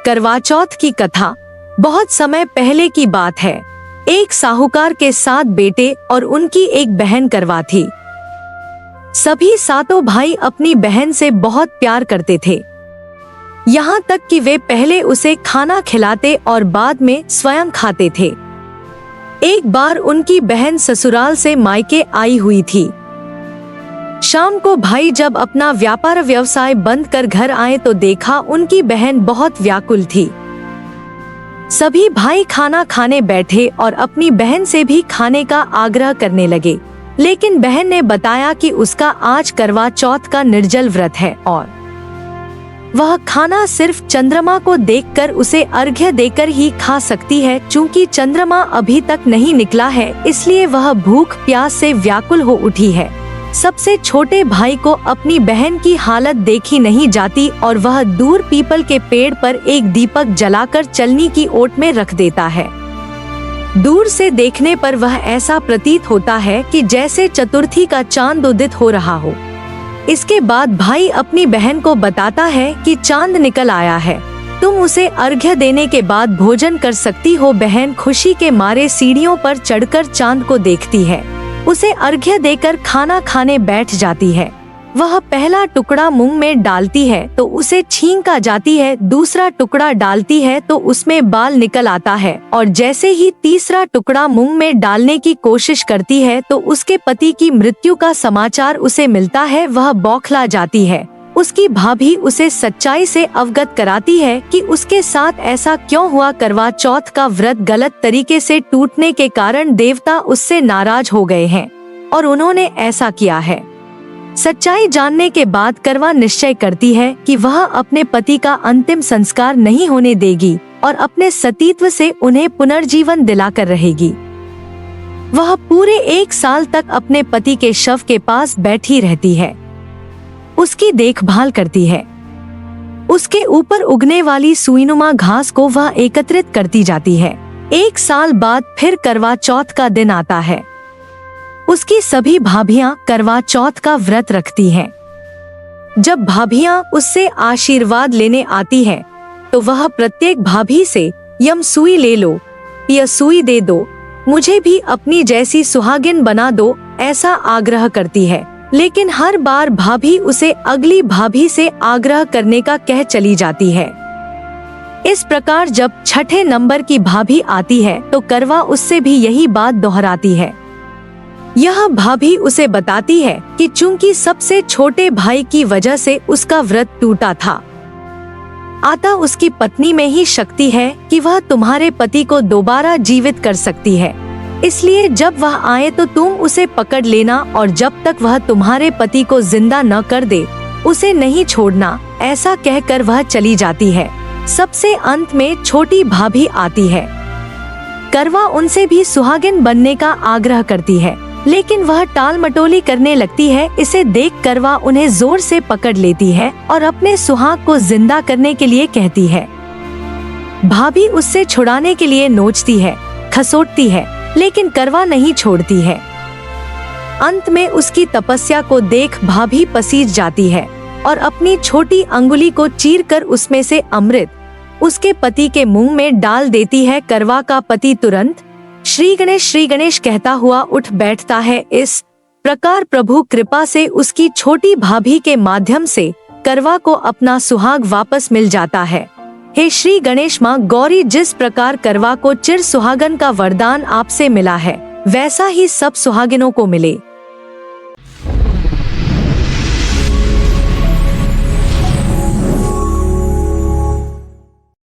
करवा चौथ की कथा बहुत समय पहले की बात है। एक साहूकार के 7 बेटे और उनकी एक बहन करवा थी। सभी सातों भाई अपनी बहन से बहुत प्यार करते थे, यहाँ तक कि वे पहले उसे खाना खिलाते और बाद में स्वयं खाते थे। एक बार उनकी बहन ससुराल से मायके आई हुई थी। शाम को भाई जब अपना व्यापार व्यवसाय बंद कर घर आए तो देखा उनकी बहन बहुत व्याकुल थी। सभी भाई खाना खाने बैठे और अपनी बहन से भी खाने का आग्रह करने लगे, लेकिन बहन ने बताया कि उसका आज करवा चौथ का निर्जल व्रत है और वह खाना सिर्फ चंद्रमा को देखकर उसे अर्घ्य देकर ही खा सकती है। चूँकि चंद्रमा अभी तक नहीं निकला है, इसलिए वह भूख प्यास से व्याकुल हो उठी है। सबसे छोटे भाई को अपनी बहन की हालत देखी नहीं जाती और वह दूर पीपल के पेड़ पर एक दीपक जलाकर चलनी की ओट में रख देता है। दूर से देखने पर वह ऐसा प्रतीत होता है कि जैसे चतुर्थी का चांद उदित हो रहा हो। इसके बाद भाई अपनी बहन को बताता है कि चांद निकल आया है, तुम उसे अर्घ्य देने के बाद भोजन कर सकती हो। बहन खुशी के मारे सीढ़ियों पर चढ़कर चांद को देखती है, उसे अर्घ्य देकर खाना खाने बैठ जाती है। वह पहला टुकड़ा मुंह में डालती है तो उसे छींक आ जाती है, दूसरा टुकड़ा डालती है तो उसमें बाल निकल आता है और जैसे ही तीसरा टुकड़ा मुंह में डालने की कोशिश करती है तो उसके पति की मृत्यु का समाचार उसे मिलता है। वह बौखला जाती है। उसकी भाभी उसे सच्चाई से अवगत कराती है कि उसके साथ ऐसा क्यों हुआ। करवा चौथ का व्रत गलत तरीके से टूटने के कारण देवता उससे नाराज हो गए हैं और उन्होंने ऐसा किया है। सच्चाई जानने के बाद करवा निश्चय करती है कि वह अपने पति का अंतिम संस्कार नहीं होने देगी और अपने सतीत्व से उन्हें पुनर्जीवन दिलाकर रहेगी। वह पूरे 1 साल तक अपने पति के शव के पास बैठी रहती है, उसकी देखभाल करती है। उसके ऊपर उगने वाली सुईनुमा घास को वह एकत्रित करती जाती है। 1 साल बाद फिर करवा चौथ का दिन आता है। उसकी सभी भाभियां करवा चौथ का व्रत रखती हैं। जब भाभियां उससे आशीर्वाद लेने आती हैं, तो वह प्रत्येक भाभी से यम सुई ले लो, यह सुई दे दो, मुझे भी अपनी जैसी सुहागिन बना दो, ऐसा आग्रह करती है। लेकिन हर बार भाभी उसे अगली भाभी से आग्रह करने का कह चली जाती है। इस प्रकार जब 6ठे नंबर की भाभी आती है तो करवा उससे भी यही बात दोहराती है। यह भाभी उसे बताती है कि चूंकि सबसे छोटे भाई की वजह से उसका व्रत टूटा था, अतः उसकी पत्नी में ही शक्ति है कि वह तुम्हारे पति को दोबारा जीवित कर सकती है। इसलिए जब वह आए तो तुम उसे पकड़ लेना और जब तक वह तुम्हारे पति को जिंदा न कर दे उसे नहीं छोड़ना। ऐसा कहकर वह चली जाती है। सबसे अंत में छोटी भाभी आती है। करवा उनसे भी सुहागिन बनने का आग्रह करती है, लेकिन वह टाल मटोली करने लगती है। इसे देख करवा उन्हें जोर से पकड़ लेती है और अपने सुहाग को जिंदा करने के लिए कहती है। भाभी उससे छुड़ाने के लिए नोचती है, खसोटती है, लेकिन करवा नहीं छोड़ती है। अंत में उसकी तपस्या को देख भाभी पसीज जाती है और अपनी छोटी अंगुली को चीरकर उसमें से अमृत उसके पति के मुंह में डाल देती है। करवा का पति तुरंत श्री गणेश कहता हुआ उठ बैठता है। इस प्रकार प्रभु कृपा से उसकी छोटी भाभी के माध्यम से करवा को अपना सुहाग वापस मिल जाता है। हे श्री गणेश माँ गौरी, जिस प्रकार करवा को चिर सुहागन का वरदान आपसे मिला है, वैसा ही सब सुहागिनों को मिले।